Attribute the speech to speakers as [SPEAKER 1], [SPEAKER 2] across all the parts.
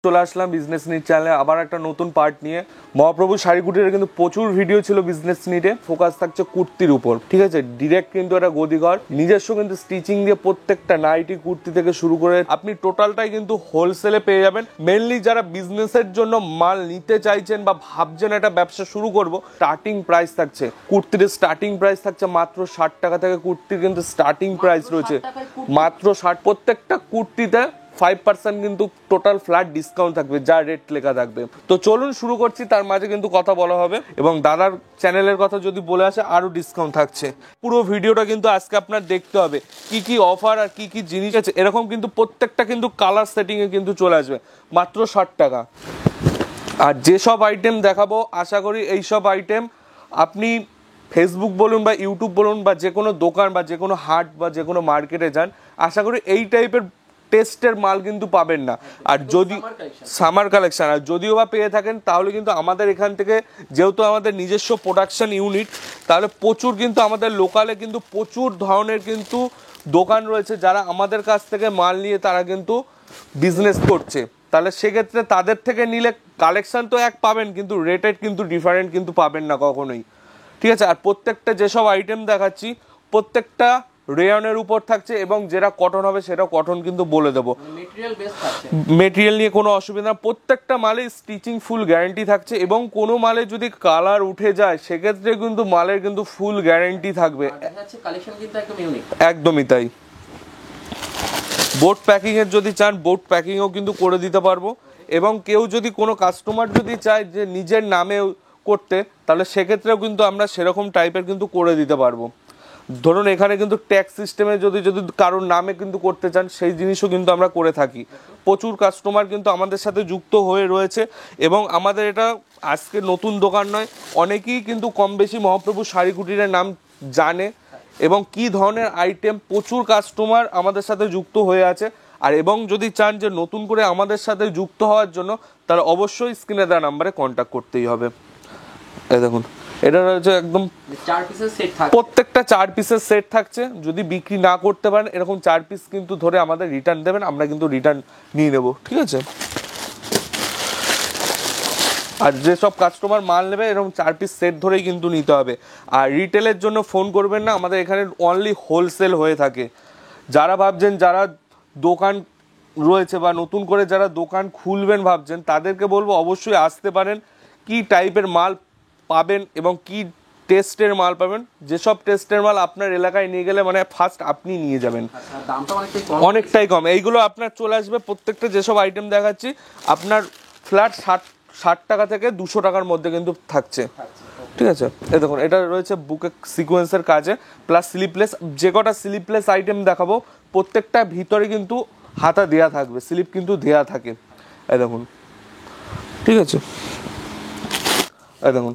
[SPEAKER 1] চলে আসলাম business NEET চ্যানেলে আবার একটা নতুন পার্ট নিয়ে। মহাপ্রভু শাড়ি কুটিরের কিন্তু প্রচুর ভিডিও ছিল বিজনেস নিটে, ফোকাস থাকছে কুর্তির উপর, ঠিক আছে। ডিরেক্ট কিন্তু এটা গদিঘর, নিজস্ব কিন্তু স্টিচিং দিয়ে প্রত্যেকটা নাইটি কুর্তি থেকে শুরু করে আপনি টোটালটাই কিন্তু হোলসেলে পেয়ে যাবেন। মেনলি যারা বিজনেসের জন্য মাল নিতে চাইছেন বা ভাবছেন একটা ব্যবসা শুরু করব, স্টার্টিং প্রাইস থাকছে কুর্তির, স্টার্টিং প্রাইস থাকছে মাত্র 60 টাকা থেকে। কুর্তির কিন্তু স্টার্টিং প্রাইস রয়েছে মাত্র 60। প্রত্যেকটা কুর্তিতে 5% কিন্তু টোটাল ফ্ল্যাট ডিসকাউন্ট থাকবে, যা রেট লেখা থাকবে। তো চলুন শুরু করছি, তার মাঝে কিন্তু কথা বলা হবে এবং দাদার চ্যানেলের কথা যদি বলে আসে আরো ডিসকাউন্ট থাকছে। পুরো ভিডিওটা কিন্তু আজকে আপনার দেখতে হবে, কি কি অফার আর কি কি জিনিস আছে। এরকম কিন্তু প্রত্যেকটা কিন্তু কালার সেটিং এ কিন্তু চলে আসবে মাত্র 60 টাকা। আর যেসব আইটেম দেখাবো আশা করি এইসব আইটেম আপনি ফেসবুক বলুন বা ইউটিউব বলুন বা যে কোনো দোকান বা যে কোনো হাট বা যে কোনো মার্কেটে যান, আশা করি এই টাইপের টেস্টের মাল কিন্তু পাবেন না। আর যদি সামার কালেকশন আর যদিও বা পেয়ে থাকেন, তাহলে কিন্তু আমাদের এখান থেকে, যেহেতু আমাদের নিজস্ব প্রোডাকশন ইউনিট, তাহলে প্রচুর কিন্তু আমাদের লোকালে কিন্তু প্রচুর ধরনের কিন্তু দোকান রয়েছে যারা আমাদের কাছ থেকে মাল নিয়ে তারা কিন্তু বিজনেস করছে। তাহলে সেক্ষেত্রে তাদের থেকে নিলে কালেকশন তো এক পাবেন, কিন্তু রেটেড কিন্তু ডিফারেন্ট কিন্তু পাবেন না কখনোই, ঠিক আছে। আর প্রত্যেকটা যেসব আইটেম দেখাচ্ছি প্রত্যেকটা রেয়নের উপর থাকছে এবং যেটা কটন হবে সেটা কটন কিন্তু বলে দেবো। মেটেরিয়াল নিয়ে কোনো অসুবিধা না, প্রত্যেকটা মালে স্টিচিং ফুল গ্যারান্টি থাকছে এবং কোনো মালে যদি কালার উঠে যায় সেক্ষেত্রে কিন্তু মালের কিন্তু ফুল গ্যারান্টি থাকবে। একদমই তাই। বোর্ড প্যাকিং এর যদি চান বোর্ড প্যাকিংও কিন্তু করে দিতে পারবো, এবং কেউ যদি কোনো কাস্টমার যদি চায় যে নিজের নামে করতে, তাহলে সেক্ষেত্রেও কিন্তু আমরা সেরকম টাইপের কিন্তু করে দিতে পারবো। ধরুন এখানে কিন্তু ট্যাক্স সিস্টেমে যদি কারোর নামে কিন্তু করতে চান, সেই জিনিসও কিন্তু আমরা করে থাকি। প্রচুর কাস্টমার কিন্তু আমাদের সাথে যুক্ত হয়ে রয়েছে এবং আমাদের এটা আজকে নতুন দোকান নয়, অনেকেই কিন্তু কম বেশি মহাপ্রভু শাড়ি কুটিরের নাম জানে এবং কি ধরনের আইটেম, প্রচুর কাস্টমার আমাদের সাথে যুক্ত হয়ে আছে। আর এবং যদি চান যে নতুন করে আমাদের সাথে যুক্ত হওয়ার জন্য, তাহলে অবশ্যই স্ক্রিনে দেওয়া নাম্বারে কন্ট্যাক্ট করতেই হবে। এই দেখুন, এটা রয়েছে একদম 4 পিসের সেট থাকছে, প্রত্যেকটা 4 পিসের সেট থাকছে। যদি বিক্রি না করতে পারেন এরকম 4 পিস কিন্তু ধরে আমাদের রিটার্ন দেবেন, আমরা কিন্তু রিটার্ন নিয়ে নেব, ঠিক আছে। আর যেসব কাস্টমার মাল নেবে এরকম 4 পিস সেট ধরেই কিন্তু নিতে হবে। আর রিটেলের জন্য ফোন করবেন না, আমাদের এখানে অনলি হোলসেল হয়ে থাকে। যারা ভাবছেন, যারা দোকান রয়েছে বা নতুন করে যারা দোকান খুলবেন ভাবছেন, তাদেরকে বলবো অবশ্যই আসতে পারেন। কি টাইপের মাল পাবেন এবং কি টেস্টের মাল পাবেন, যেসব টেস্টের মাল আপনার এলাকায় নিয়ে গেলে মানে ফার্স্ট আপনি নিয়ে যাবেন, অনেকটাই কম। এইগুলো আপনার চলে আসবে প্রত্যেকটা যেসব আইটেম দেখাচ্ছি আপনার ফ্ল্যাট 60 টাকা থেকে 200 টাকার মধ্যে কিন্তু থাকছে, ঠিক আছে। এই দেখুন, এটা রয়েছে বুকে সিকোয়েন্সের কাজে প্লাস স্লিপলেস। যে কটা স্লিপলেস আইটেম দেখাবো প্রত্যেকটা ভিতরে কিন্তু হাতা দেয়া থাকবে, স্লিপ কিন্তু দেয়া থাকে। এই দেখুন, ঠিক আছে। এই দেখুন,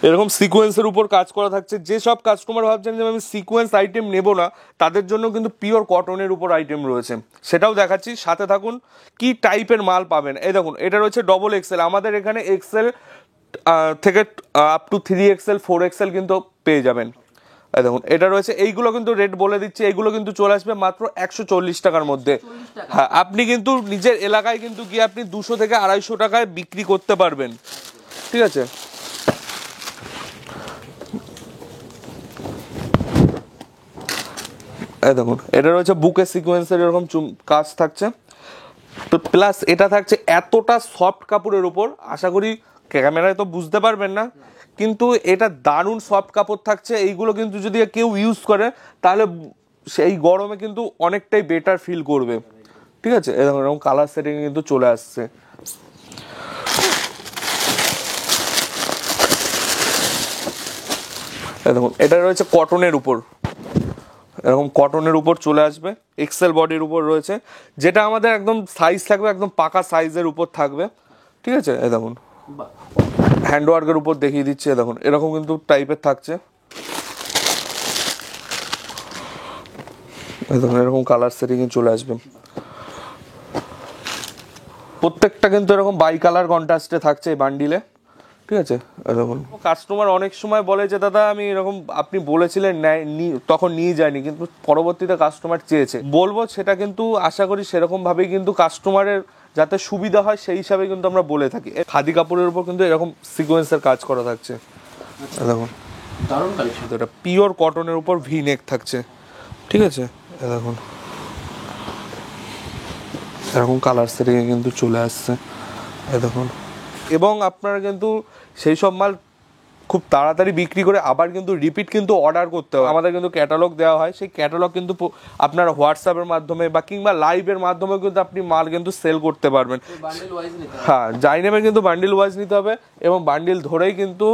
[SPEAKER 1] এরকম সিকোয়েন্সের উপর কাজ করা থাকছে। যেসব কাস্টমার ভাবছেন যে আমি সিকোয়েন্স আইটেম নেব না, তাদের জন্য কিন্তু পিওর কটনের উপর আইটেম রয়েছে, সেটাও দেখাচ্ছি, সাথে থাকুন। কি টাইপের মাল পাবেন, এই দেখুন, এটা রয়েছে ডবল এক্সেল। আমাদের এখানে এক্সেল থেকে আপ টু 3XL 4XL কিন্তু পেয়ে যাবেন। এই দেখুন, এটা রয়েছে। এইগুলো কিন্তু রেট বলে দিচ্ছি, এইগুলো কিন্তু চলে আসবে মাত্র 140 টাকার মধ্যে। হ্যাঁ, আপনি কিন্তু নিজের এলাকায় কিন্তু গিয়ে আপনি 200 থেকে 250 টাকায় বিক্রি করতে পারবেন, ঠিক আছে। এই দেখুন, এটা রয়েছে বুকে সিকোয়েন্সের এরকম কাজ থাকছে, তো প্লাস এটা থাকছে এতটা সফট কাপড়ের উপর, আশা করি ক্যামেরায় তো বুঝতে পারবেন না, কিন্তু এটা দারুণ সফট কাপড় থাকছে। এইগুলো কিন্তু যদি কেউ ইউজ করে তাহলে সেই গরমে কিন্তু অনেকটাই বেটার ফিল করবে, ঠিক আছে। এই দেখুন, এরকম কালার সেটিং কিন্তু চলে আসছে। এই দেখুন, এটা রয়েছে কটনের উপর, এরকম কটনের উপর চলে আসবে, এক্সেল বডির উপর রয়েছে, যেটা আমাদের একদম সাইজ থাকবে, একদম পাকা সাইজের উপর থাকবে, ঠিক আছে। এই দেখুন, হ্যান্ডওয়ার্কের উপর দেখিয়ে দিচ্ছি। দেখুন, এরকম কিন্তু টাইপের থাকছে। দেখুন, এরকম কালার সেটিং চলে আসবে। প্রত্যেকটা কিন্তু এরকম বাই কালার কন্ট্রাস্টে থাকছে এই বান্ডিলে, ঠিক আছে। দেখুন, কাস্টমার অনেক সময় বলে যে দাদা আমি এরকম আপনি বলেছিলেন তখন নিয়ে যায়নি, কিন্তু পরবর্তীতে কাস্টমার চেয়েছে, বলবো সেটা কিন্তু আশা করি সেরকম ভাবেই কিন্তু কাস্টমারের যাতে সুবিধা হয় সেই হিসাবে কিন্তু আমরা বলে থাকি। খাদি কাপড়ের উপর কিন্তু এরকম সিকোয়েন্সের কাজ করা থাকছে। দেখুন
[SPEAKER 2] দারুণ কালেকশন,
[SPEAKER 1] এটা পিওর কটনের উপর ভি নেক থাকছে, ঠিক আছে। দেখুন এরকম কালার সেটিং কিন্তু চলে আসছে, দেখুন। এবং আপনারা কিন্তু সেই সব মাল খুব তাড়াতাড়ি বিক্রি করে আবার কিন্তু রিপিট কিন্তু অর্ডার করতে হয়। আমাদের কিন্তু ক্যাটালগ দেওয়া হয়, সেই ক্যাটালগ কিন্তু আপনারা হোয়াটসঅ্যাপের মাধ্যমে বা কিংবা লাইভের মাধ্যমে কিন্তু আপনি মাল কিন্তু সেল করতে পারবেন। হ্যাঁ, যাই নেবে কিন্তু বান্ডিল ওয়াইজ নিতে হবে এবং বান্ডিল ধরেই কিন্তু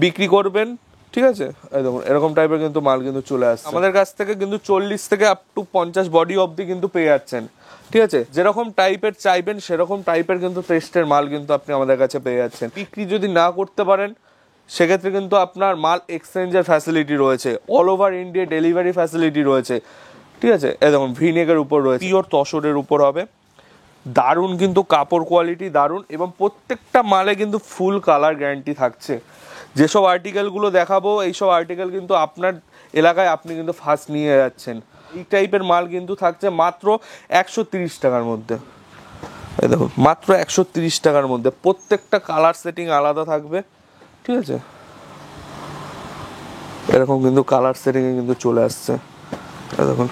[SPEAKER 1] বিক্রি করবেন, ঠিক আছে। এই দেখুন এরকম টাইপের কিন্তু মাল কিন্তু চলে আসছে আমাদের কাছ থেকে, কিন্তু 40 থেকে আপ টু 50 বডি অবধি কিন্তু পেয়ে যাচ্ছেন, ঠিক আছে। যেরকম টাইপের চাইবেন সেরকম টাইপের কিন্তু টেস্টের মাল কিন্তু আপনি আমাদের কাছে পেয়ে যাচ্ছেন। বিক্রি যদি না করতে পারেন সেক্ষেত্রে কিন্তু আপনার মাল এক্সচেঞ্জের ফ্যাসিলিটি রয়েছে, all over India delivery facility রয়েছে, ঠিক আছে। এই দেখুন ভিনেকের উপর রয়েছে, পিওর তসরের উপর হবে, দারুণ কিন্তু কাপড় কোয়ালিটি দারুণ, এবং প্রত্যেকটা মালে কিন্তু ফুল কালার গ্যারান্টি থাকছে। যেসব আর্টিকেলগুলো দেখাবো এইসব আর্টিকেল কিন্তু আপনার এলাকায় আপনি কিন্তু ফার্স্ট নিয়ে যাচ্ছেন। এই টাইপের মাল কিন্তু থাকছে মাত্র 130 টাকার মধ্যে। এই দেখুন মাত্র 130 টাকার মধ্যে, প্রত্যেকটা কালার সেটিং আলাদা থাকবে, ঠিক আছে। এরকম কিন্তু কালার সেটিং এ কিন্তু চলে আসছে, দেখুন।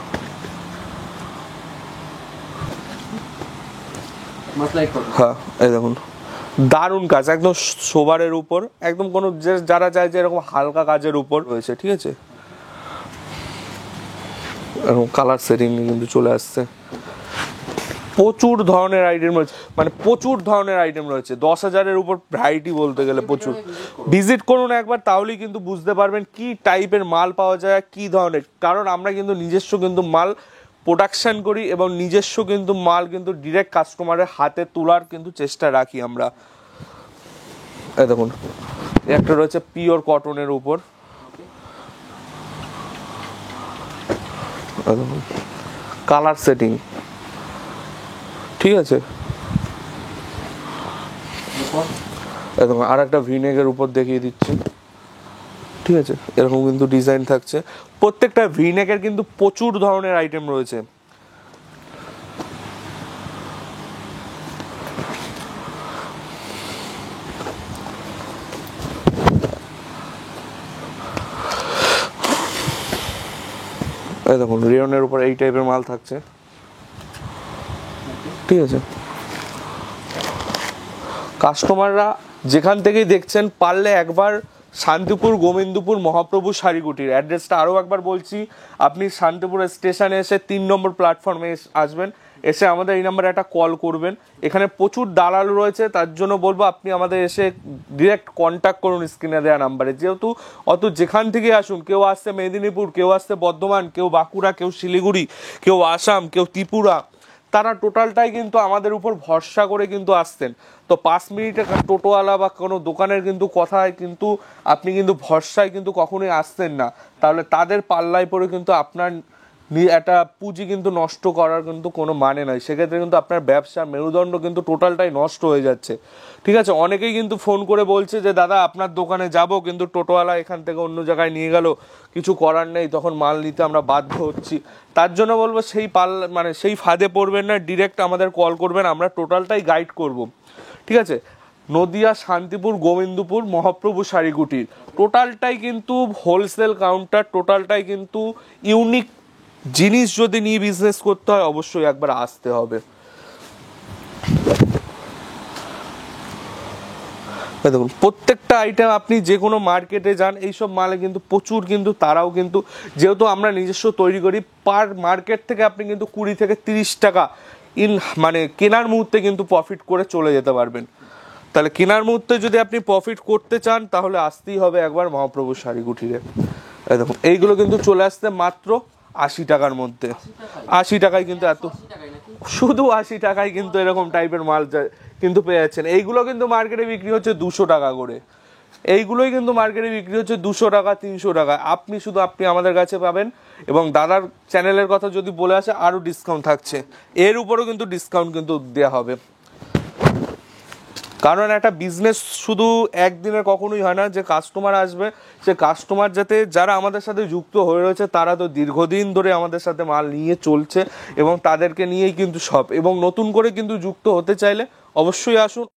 [SPEAKER 1] হ্যাঁ, এই দেখুন দারুণ কাজ, একদম সোবারের উপর, একদম কোনো যারা চায় যে এরকম হালকা কাজের উপর রয়েছে, ঠিক আছে। এরকম কালার সেটিং কিন্তু চলে আসছে, প্রচুর ধরনের আইটেম রয়েছে, মানে প্রচুর ধরনের আইটেম রয়েছে। 10,000-এর উপর ভ্যারাইটি বলতে গেলে প্রচুর। ভিজিট করুন একবার, তাহলেই কিন্তু বুঝতে পারবেন কি টাইপের মাল পাওয়া যায়, কি ধরনের। কারণ আমরা কিন্তু নিজস্ব কিন্তু মাল প্রোডাকশন করি এবং নিজস্ব কিন্তু মাল কিন্তু ডিরেক্ট কাস্টমারের হাতে তোলার কিন্তু চেষ্টা রাখি আমরা। এই দেখুন একটা রয়েছে পিওর কটনের উপর, কালার সেটিং, ঠিক আছে। এরকম আর একটা ভিনেকের উপর দেখিয়ে দিচ্ছি, ঠিক আছে। এরকম কিন্তু ডিজাইন থাকছে, প্রত্যেকটা ভিনেকের কিন্তু প্রচুর ধরনের আইটেম রয়েছে। এই দেখুন রিয়নের উপর এই টাইপের মাল থাকছে, ঠিক আছে। কাস্টমাররা যেখান থেকেই দেখছেন পারলে একবার শান্তিপুর গোবিন্দপুর মহাপ্রভু শাড়িকুটির অ্যাড্রেসটা আরও একবার বলছি। আপনি শান্তিপুর স্টেশনে এসে 3 নম্বর প্ল্যাটফর্মে আসবেন, এসে আমাদের এই নাম্বারে একটা কল করবেন। এখানে প্রচুর দালাল রয়েছে, তার জন্য বলবো আপনি আমাদের এসে ডিরেক্ট কন্ট্যাক্ট করুন স্ক্রিনে দেওয়া নাম্বারে। যেহেতু যেখান থেকে আসুন, কেউ আসছে মেদিনীপুর, কেউ আসছে বর্ধমান, কেউ বাঁকুড়া, কেউ শিলিগুড়ি, কেউ আসাম, কেউ ত্রিপুরা, তারা টোটালটাই কিন্তু আমাদের উপর ভরসা করে কিন্তু আসতেন। তো 5 মিনিটে টোটোওয়ালা বা কোনো দোকানের কিন্তু কথায় কিন্তু আপনি কিন্তু ভরসায় কিন্তু কখনোই আসতেন না, তাহলে তাদের পাল্লায় পড়ে কিন্তু আপনার একটা পুঁজি কিন্তু নষ্ট করার কিন্তু কোনো মানে নয়। সেক্ষেত্রে কিন্তু আপনার ব্যবসার মেরুদণ্ড কিন্তু টোটালটাই নষ্ট হয়ে যাচ্ছে, ঠিক আছে। অনেকেই কিন্তু ফোন করে বলছে যে দাদা আপনার দোকানে যাব, কিন্তু টোটোওয়ালা এখান থেকে অন্য জায়গায় নিয়ে গেল, কিছু করার নেই, তখন মাল নিতে আমরা বাধ্য হচ্ছি। তার জন্য বলবো সেই সেই ফাঁদে পড়বেন না, ডিরেক্ট আমাদের কল করবেন, আমরা টোটালটাই গাইড করব, ঠিক আছে। নদিয়া শান্তিপুর গোবিন্দপুর মহাপ্রভু শাড়িকুটির টোটালটাই কিন্তু হোলসেল কাউন্টার, টোটালটাই কিন্তু ইউনিক জিনিস যদি নিয়ে বিজনেস করতে হয় অবশ্যই একবার আসতে হবে। দেখুন প্রত্যেকটা আইটেম আপনি যে কোনো মার্কেটে যান, এইসব মালে কিন্তু প্রচুর কিন্তু তারাও কিন্তু, যেহেতু আমরা নিজস্ব তৈরি করি, পার মার্কেট থেকে আপনি কিন্তু 20 থেকে 30 টাকা মানে কেনার মুহূর্তে কিন্তু প্রফিট করে চলে যেতে পারবেন। তাহলে কেনার মুহূর্তে যদি আপনি প্রফিট করতে চান তাহলে আসতেই হবে একবার মহাপ্রভু শাড়িকুটিরে। দেখুন এইগুলো কিন্তু চলে আসতে মাত্র 80 টাকার মধ্যে, 80 টাকায় কিন্তু শুধু 80 টাকায় কিন্তু এরকম টাইপের মাল কিন্তু পেয়ে যাচ্ছেন। এইগুলো কিন্তু মার্কেটে বিক্রি হচ্ছে 200 টাকা করে, এইগুলোই কিন্তু মার্কেটে বিক্রি হচ্ছে 200 টাকা 300 টাকা। আপনি আমাদের কাছে পাবেন, এবং দাদার চ্যানেলের কথা যদি বলে আসে আরও ডিসকাউন্ট থাকছে, এর উপরেও কিন্তু ডিসকাউন্ট কিন্তু দেওয়া হবে। কারণ একটা বিজনেস শুধু একদিনের কখনোই হয় না, যে কাস্টমার আসবে সে কাস্টমার যাতে যারা আমাদের সাথে যুক্ত হয়ে রয়েছে তারা তো দীর্ঘদিন ধরে আমাদের সাথে মাল নিয়ে চলছে এবং তাদেরকে নিয়েই কিন্তু সব, এবং নতুন করে কিন্তু যুক্ত হতে চাইলে অবশ্যই আসুন।